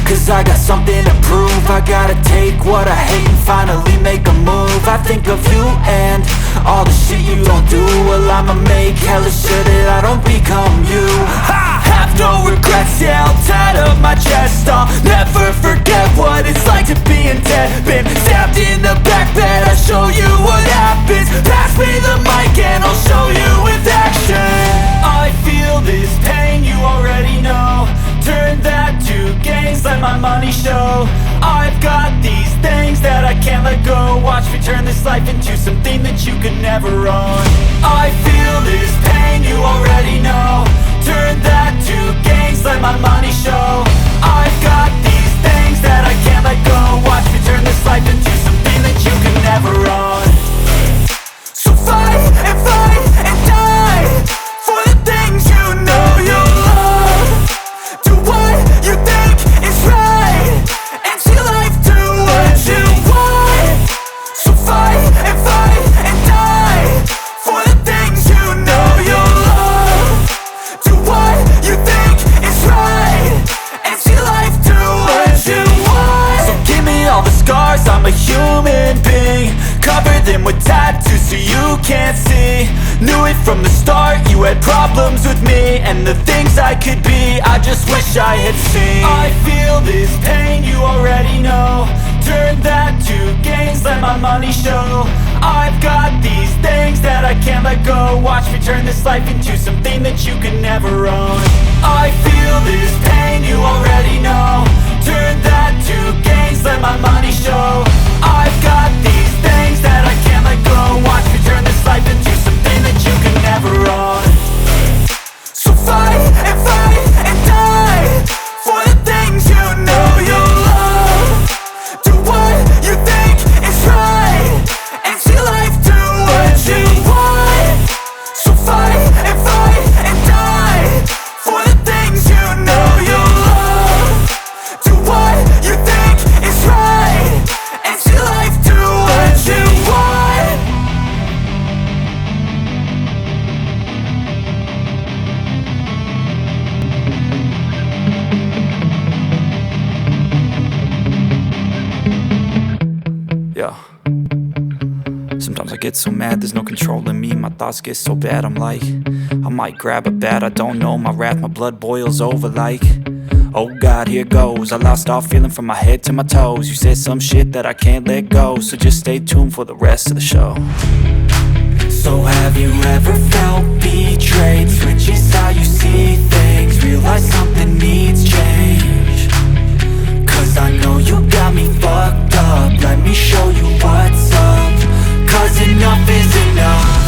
cause I got something to prove. I gotta take what I hate and finally make a move. I think of you and all the shit you don't do. Well, I'ma make hella sure that I don't become you. I have no regrets, yeah, I'll tattoo my chest. I'll never forget what it's like to be in debt. Been stabbed in the back bed, I'll show you what happens. Pass me the mic and I'll show you with action. I feel this pain, you already know. Turn that to gains, let my money show. I've got these things that I can't let go. Watch me turn this life into something that you could never own. I feel this pain, you already know. Turn that to gains, let my money show. I've got these things that I can't let go. Watch me turn this life into something that you could never own. So fight and die for the things you know you love. Do what you think is right and see life do what you want. So fight and die for the things you know you love. Do what you think is right and see life do what you want. So give me all the scars, I'm a human being. Cover them with tattoos so you can't see. Knew it from the start, you had problems with me and the things I could be, I just wish I had seen. I feel this pain, you already know. Turn that to gains, let my money show. I've got these things that I can't let go. Watch me turn this life into something that you can never own. I feel this pain, you already know. Turn that to gains, let my money show. I've got these things that I can't let go. Watch me turn this life into something that you can never own. So fight and die for the things you know you love. Do what you think is right and see life do what you want. So fight and die for the things you know you love. Do what you think is right and see life do what you want. Yeah. Sometimes I get so mad, there's no controlling me. My thoughts get so bad, I'm like, I might grab a bat, I don't know. My wrath, my blood boils over like, oh God, here goes. I lost all feeling from my head to my toes. You said some shit that I can't let go, so just stay tuned for the rest of the show. So have you ever felt betrayed? Switches how you see things, realize something needs change. Cause I know you got me fucked up, let me show you what's up. Cause enough is enough.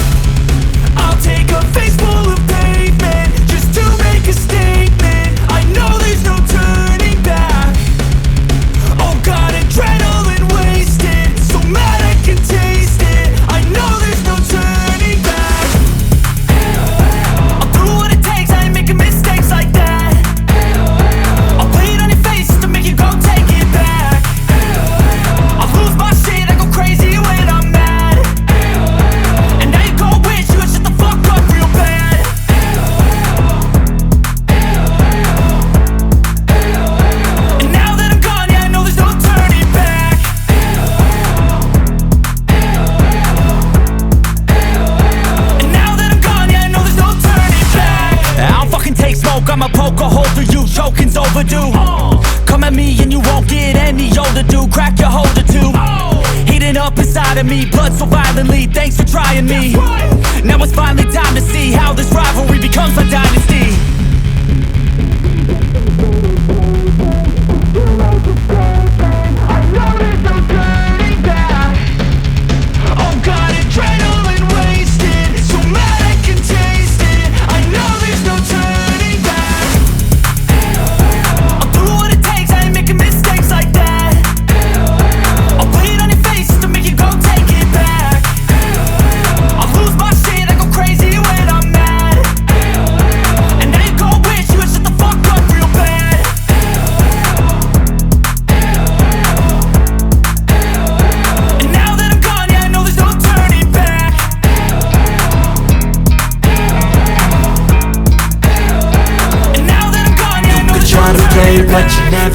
I'll take a face full of pavement just to make a statement. I know there's no turning back. Oh God, adrenaline wasted, so mad I can taste it. I know there's no turning back. I'll do what it takes, I ain't making mistakes like that. I'll play it on your face to make you go take it back. I'll lose my shit, I go crazy when I'm mad. And now you go wish you would shut the fuck up real bad. And now that I'm gone, yeah, I know there's no turning back. And now that I'm gone, yeah, I know there's no turning back. I don't fucking take smoke, I'ma poke a hole through you, choking's overdue. Come at me and you won't get any older, dude. Crack your holder too. Heating up inside of me, blood so violently. Thanks for trying me. Now it's finally time to see how this rivalry becomes a dynasty. I know there's no turning back. Oh God, adrenaline wasted, so mad I can taste it. I know there's no turning back. I'll do what it takes, I ain't making mistakes like that. I'll play it on your face to make you go take it back. I'll lose my shit, I go crazy when I'm mad. And now you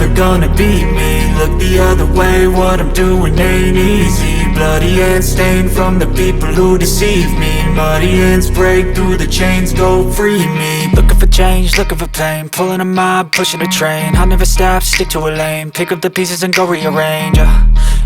never gonna beat me. Look the other way, what I'm doing ain't easy. Bloody hands stained from the people who deceive me. Muddy hands break through the chains, go free me. Looking for change, looking for pain, pulling a mob, pushing a train. I'll never stop, stick to a lane, pick up the pieces and go rearrange.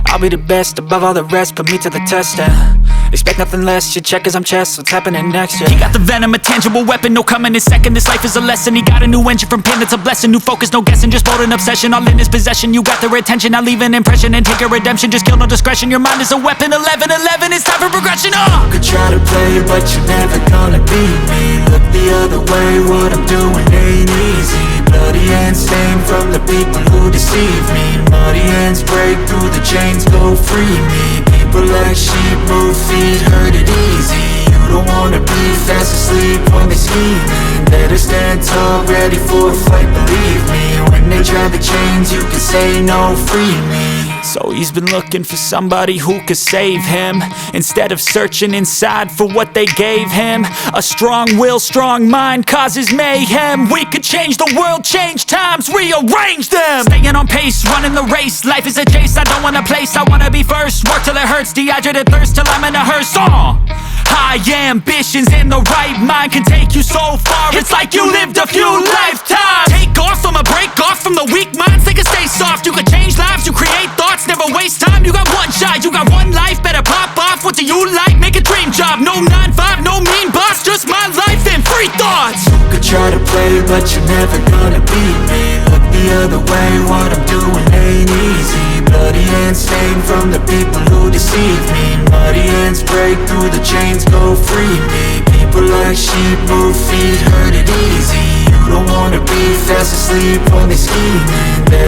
I'll be the best above all the rest, put me to the test and expect nothing less, your check as I'm chess, what's happening next, yeah. He got the venom, a tangible weapon, no coming in second. This life is a lesson, he got a new engine from pain, that's a blessing. New focus, no guessing, just bold and obsession, all in his possession. You got their attention, I'll leave an impression and take your redemption. Just kill, no discretion, your mind is a weapon. 11-11, it's time for progression, You could try to play, but you're never gonna beat me. Look the other way, what I'm doing ain't easy. Bloody hands stained from the people who deceive me. Muddy hands break through the chains, go free me. People like sheep move feet, hurt it easy. You don't wanna be fast asleep when they scheming. Better stand tall, ready for a fight, believe me. When they try the chains, you can say no, free me. So he's been looking for somebody who could save him, instead of searching inside for what they gave him. A strong will, strong mind causes mayhem. We could change the world, change times, rearrange them. Staying on pace, running the race. Life is a chase, I don't want a place, I wanna be first. Work till it hurts, dehydrated thirst till I'm in a hearse. High ambitions and the right mind can take you so far. It's like you lived a few lifetimes. Take off, I'ma break off from the weak minds. They can stay soft, you can change lives, you create thoughts, never waste time. You got one shot, you got one life, better pop off. What do you like? Make a dream job. No 9-5, no mean boss, just my life and free thoughts. You could try to play, but you're never gonna beat me. Look the other way, what I'm doing ain't easy. Bloody hands stained from the people who deceive me. Muddy hands break through the chains, go free me. People like sheep move feet, hurt it easy. You don't wanna be fast asleep when they scheming.